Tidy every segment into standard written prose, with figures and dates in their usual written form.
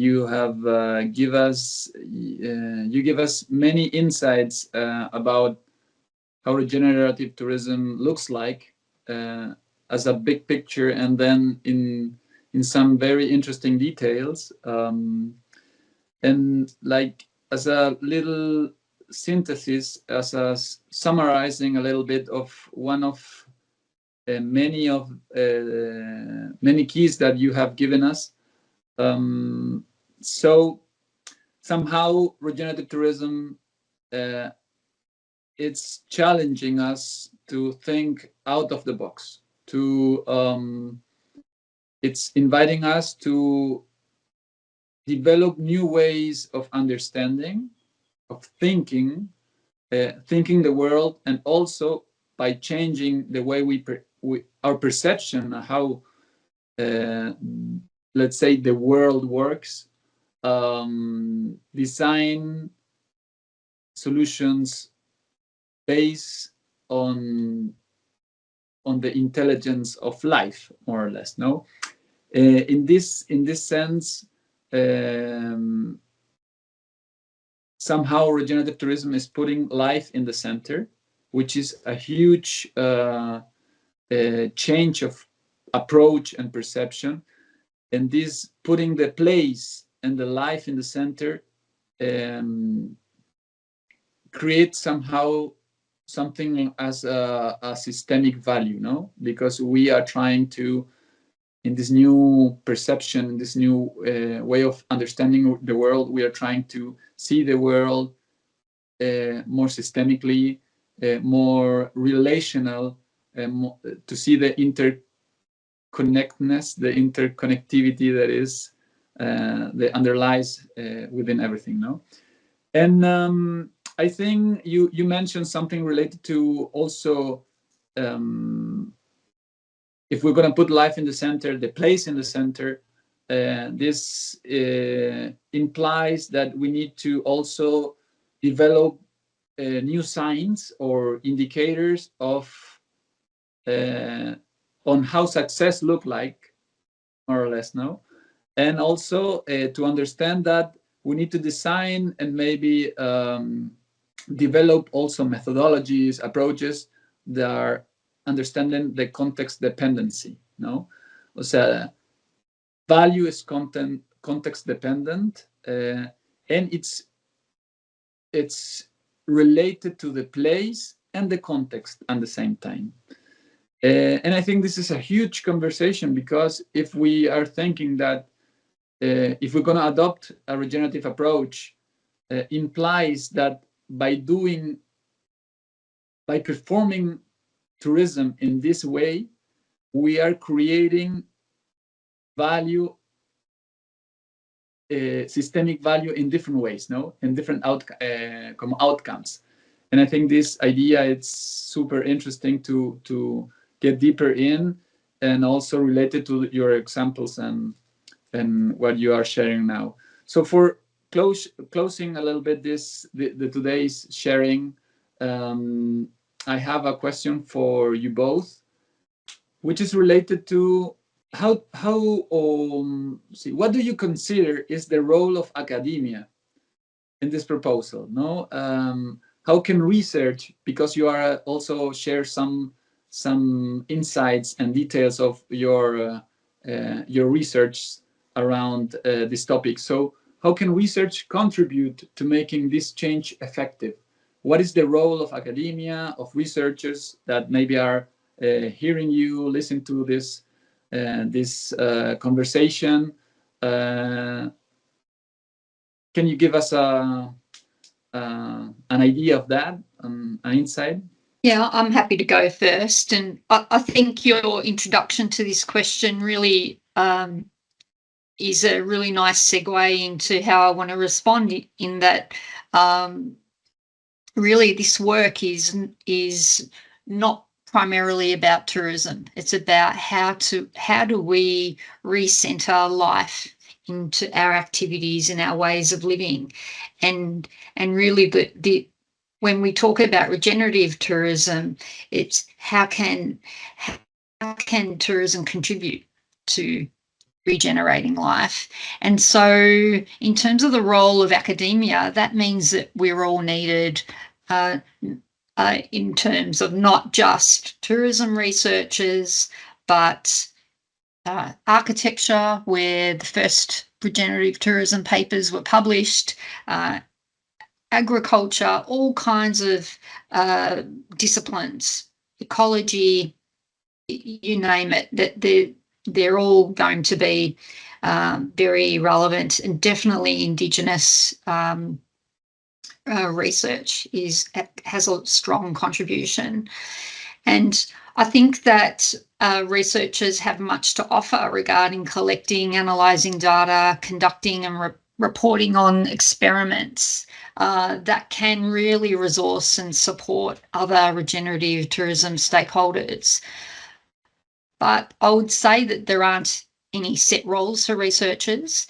you have give us many insights about how regenerative tourism looks like as a big picture, and then in some very interesting details, and like as a little synthesis, as a summarizing a little bit of one of many keys that you have given us. So somehow regenerative tourism, it's challenging us to think out of the box, it's inviting us to develop new ways of understanding, of thinking the world, and also by changing the way our perception of how, let's say, the world works, design solutions based on the intelligence of life, more or less. No, in this sense, somehow regenerative tourism is putting life in the center, which is a huge change of approach and perception. And this putting the place and the life in the center creates somehow something as a systemic value, no? Because we are trying to, in this new perception, this new way of understanding the world, we are trying to see the world more systemically, more relational, to see the interconnectedness, the interconnectivity that is that underlies within everything. No, and I think you mentioned something related to also. If we're going to put life in the center, the place in the center, this implies that we need to also develop new signs or indicators of on how success look like, more or less, no? And also to understand that we need to design and maybe develop also methodologies, approaches that are understanding the context dependency, no? So value is context dependent, and it's related to the place and the context at the same time. And I think this is a huge conversation, because if we are thinking that if we're going to adopt a regenerative approach, implies that by performing tourism in this way, we are creating value, systemic value in different ways, no, in different outcomes. And I think this idea, it's super interesting to get deeper in, and also related to your examples and what you are sharing now. So for closing a little bit the today's sharing, I have a question for you both, which is related to what do you consider is the role of academia in this proposal? No, how can research, because you are also share some insights and details of your research around this topic. So how can research contribute to making this change effective? What is the role of academia, of researchers that maybe are hearing you, listen to this conversation? Can you give us an idea of that, an insight? Yeah, I'm happy to go first. And I think your introduction to this question really is a really nice segue into how I want to respond, in that really this work is not primarily about tourism. It's about how do we recenter life into our activities and our ways of living, and really when we talk about regenerative tourism, it's how can tourism contribute to regenerating life. And so in terms of the role of academia, that means that we're all needed in terms of not just tourism researchers, but architecture, where the first regenerative tourism papers were published, agriculture, all kinds of disciplines, ecology, you name it, that they're all going to be very relevant, and definitely Indigenous research has a strong contribution. And I think that researchers have much to offer regarding collecting, analysing data, conducting and reporting on experiments that can really resource and support other regenerative tourism stakeholders. But I would say that there aren't any set roles for researchers.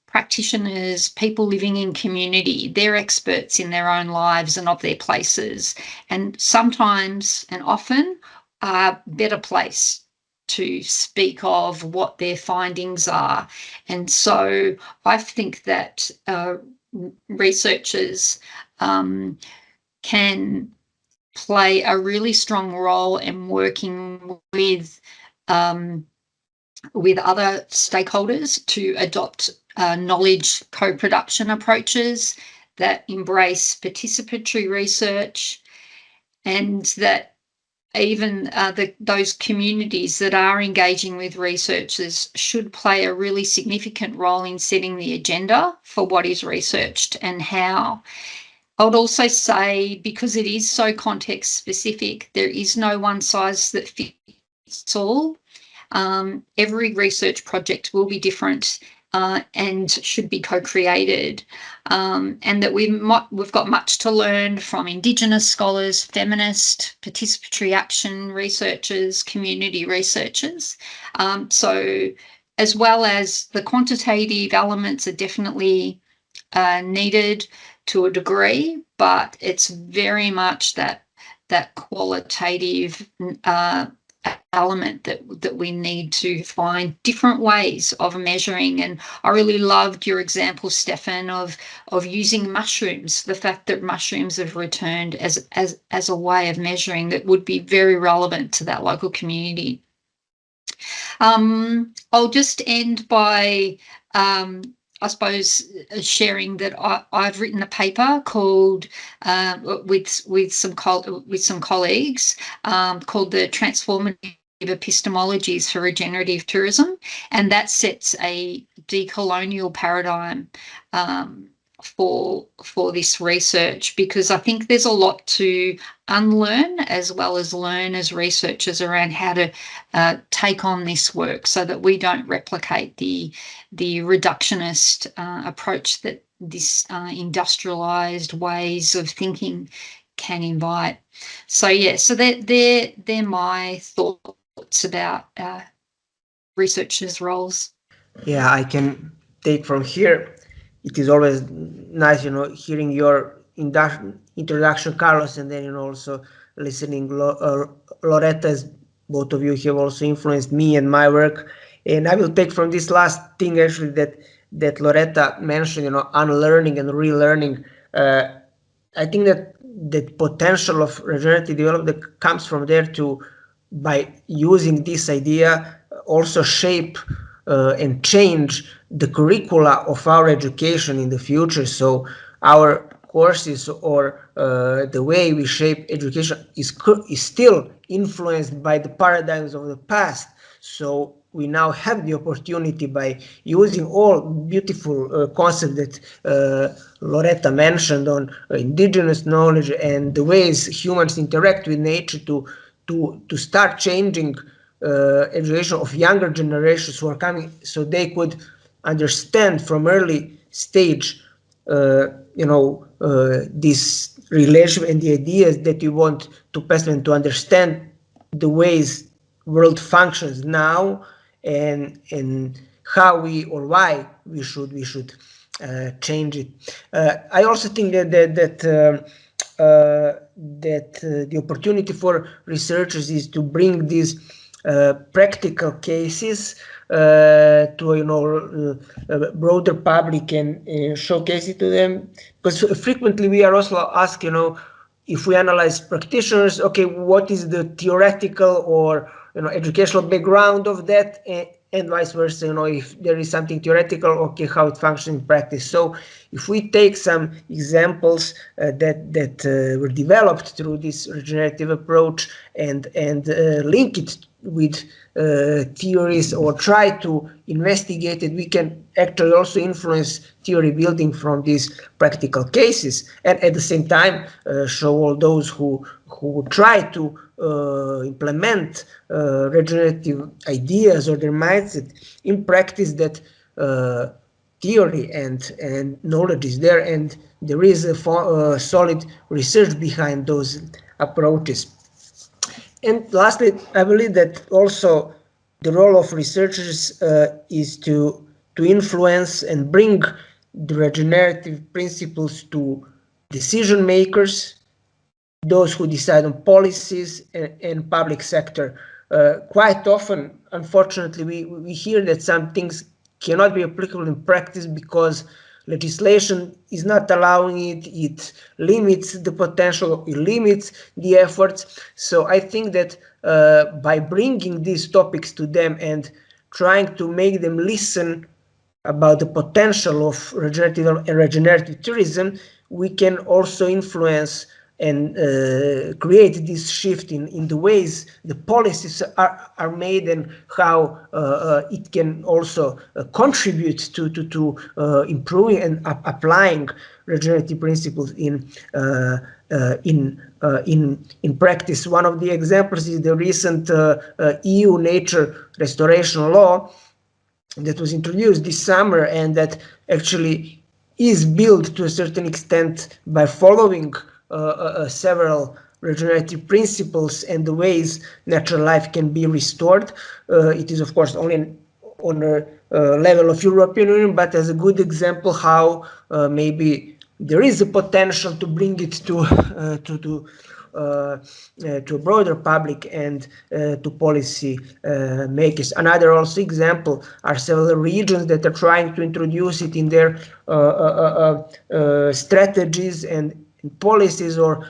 Practitioners, people living in community, they're experts in their own lives and of their places, and sometimes and often are better placed to speak of what their findings are. And so I think that researchers can play a really strong role in working with other stakeholders to adopt knowledge co-production approaches that embrace participatory research, and that even those communities that are engaging with researchers should play a really significant role in setting the agenda for what is researched and how. I would also say, because it is so context specific, there is no one size that fits all. Every research project will be different and should be co-created, and that we've got much to learn from Indigenous scholars, feminist, participatory action researchers, community researchers. So as well as the quantitative elements are definitely needed to a degree, but it's very much that qualitative element that we need to find different ways of measuring. And I really loved your example, Stefan, of using mushrooms, the fact that mushrooms have returned as a way of measuring that would be very relevant to that local community. I'll just end by I suppose sharing that I've written a paper called with some colleagues called the Transformative Epistemologies for Regenerative Tourism, and that sets a decolonial paradigm for this research, because I think there's a lot to unlearn as well as learn as researchers around how to take on this work, so that we don't replicate the reductionist approach that this industrialized ways of thinking can invite. So yeah, so they're my thoughts about researchers' roles. Yeah, I can take from here. It is always nice, hearing your introduction, Carlos, and then also listening Loretta, as both of you have also influenced me and my work. And I will take from this last thing actually that Loretta mentioned, unlearning and relearning. I think that the potential of regenerative development comes from there to, by using this idea, also shape and change the curricula of our education in the future. So our courses or the way we shape education is still influenced by the paradigms of the past. So we now have the opportunity, by using all beautiful concepts that Loretta mentioned on indigenous knowledge and the ways humans interact with nature, to start changing education of younger generations who are coming, so they could understand from early stage this relationship and the ideas that you want to pass them, to understand the ways world functions now, and how we, or why we should change it. I also think that the opportunity for researchers is to bring this practical cases to a broader public and showcase it to them, because frequently we are also asked, if we analyze practitioners, okay, what is the theoretical or educational background of that, and vice versa, if there is something theoretical, okay, how it functions in practice. So if we take some examples that were developed through this regenerative approach and link it with theories or try to investigate it, we can actually also influence theory building from these practical cases, and at the same time show all those who try to implement regenerative ideas or their mindset in practice that theory and knowledge is there, and there is a solid research behind those approaches. And lastly, I believe that also the role of researchers is to influence and bring the regenerative principles to decision makers, those who decide on policies and public sector. Quite often, unfortunately, we hear that some things cannot be applicable in practice because legislation is not allowing it, it limits the potential, it limits the efforts. So I think that by bringing these topics to them and trying to make them listen about the potential of regenerative tourism, we can also influence and create this shift in the ways the policies are made and how it can also contribute to improving and applying regenerative principles in practice. One of the examples is the recent EU nature restoration law that was introduced this summer, and that actually is built to a certain extent by following several regenerative principles and the ways natural life can be restored. It is of course only on a level of European Union, but as a good example how maybe there is a potential to bring it to a broader public and to policy makers. Another also example are several regions that are trying to introduce it in their strategies and policies, or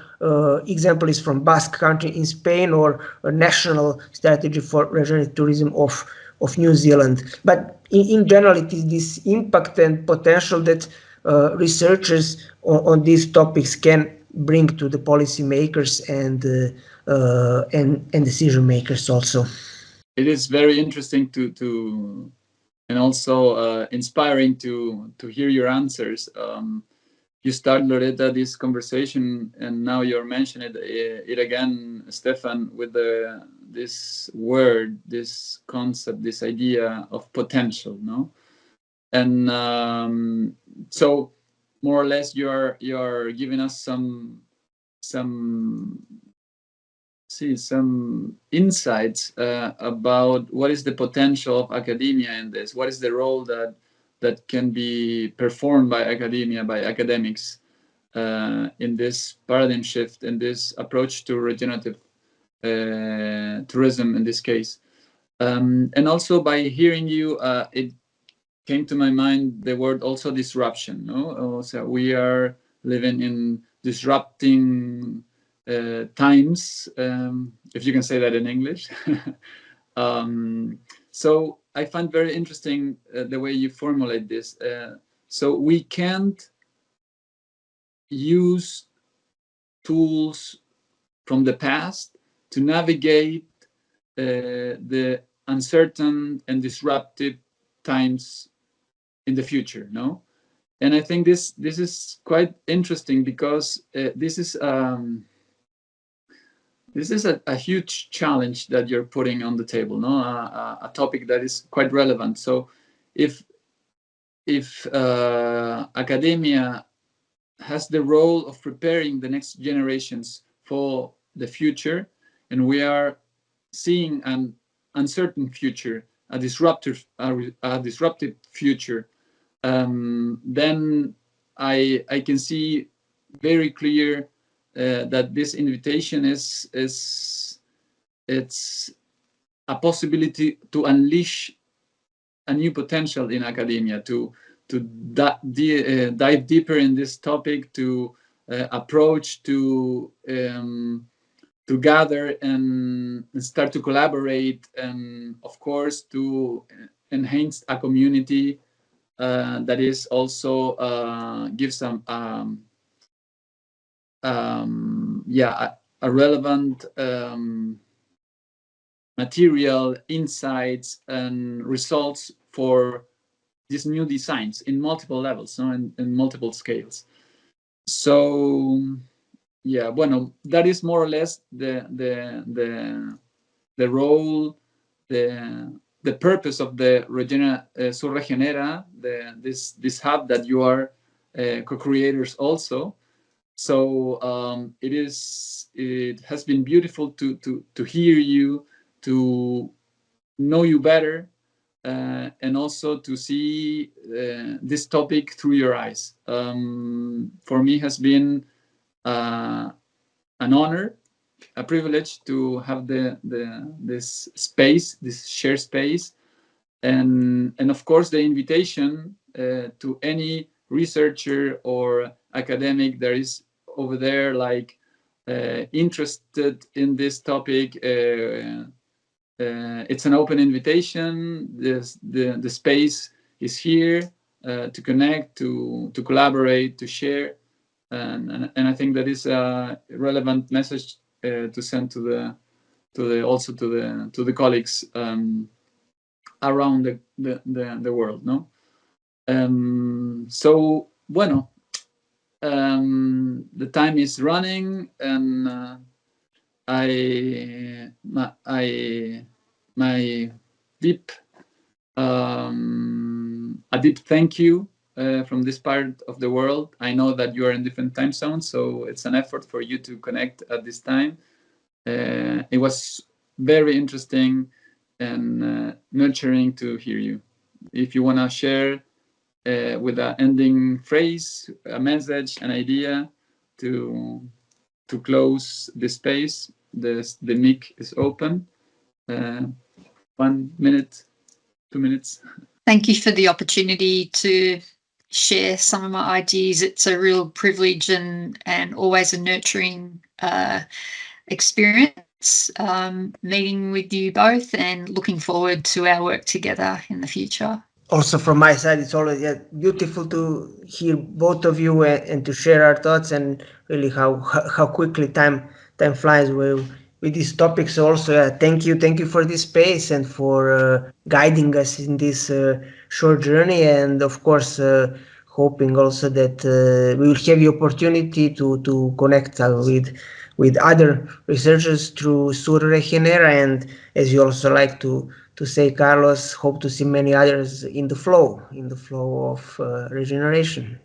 example is from Basque Country in Spain, or a national strategy for regenerative tourism of New Zealand. But in general, it is this impact and potential that researchers on these topics can bring to the policy makers and decision makers also. It is very interesting to and also inspiring to hear your answers. You started, Loretta, this conversation, and now you're mentioning it again, Stefan, with this word, this concept, this idea of potential, no? And so more or less you're giving us some insights about what is the potential of academia in this, what is the role that can be performed by academia, by academics in this paradigm shift, in this approach to regenerative tourism in this case. And also by hearing you, it came to my mind the word also disruption. No? So we are living in disrupting times, if you can say that in English. So I find very interesting the way you formulate this. So we can't use tools from the past to navigate the uncertain and disruptive times in the future, no? And I think this is quite interesting because this is a huge challenge that you're putting on the table, no? A topic that is quite relevant. So if academia has the role of preparing the next generations for the future, and we are seeing an uncertain future, a disruptive future, then I can see very clear that this invitation is a possibility to unleash a new potential in academia, to dive deeper in this topic, to approach, to gather and start to collaborate, and of course to enhance a community that is also gives some a relevant material, insights, and results for these new designs in multiple levels, no? in multiple scales. So yeah, bueno, that is more or less the role, the purpose of the Sur Regenera, this hub that you are co-creators also. So it has been beautiful to hear you, to know you better, and also to see this topic through your eyes. For me, has been an honor, a privilege to have this space, this shared space, and of course the invitation to any researcher or academic that is over there, like interested in this topic. It's an open invitation. The space is here to connect, to collaborate, to share, and I think that is a relevant message to send to the colleagues around the world, no? So bueno, the time is running, and my deep a deep thank you from this part of the world. I know that you are in different time zones, so it's an effort for you to connect at this time. It was very interesting and nurturing to hear you. If you want to share with an ending phrase, a message, an idea to close the space, the mic is open. 1 minute, 2 minutes. Thank you for the opportunity to share some of my ideas. It's a real privilege and always a nurturing experience meeting with you both, and looking forward to our work together in the future. Also from my side, it's always beautiful to hear both of you and to share our thoughts, and really how quickly time flies with these topics. Also, thank you for this space and for guiding us in this short journey, and of course hoping also that we will have the opportunity to connect with other researchers through Sur Regenera, and as you also like to say, Carlos, hope to see many others in the flow of regeneration.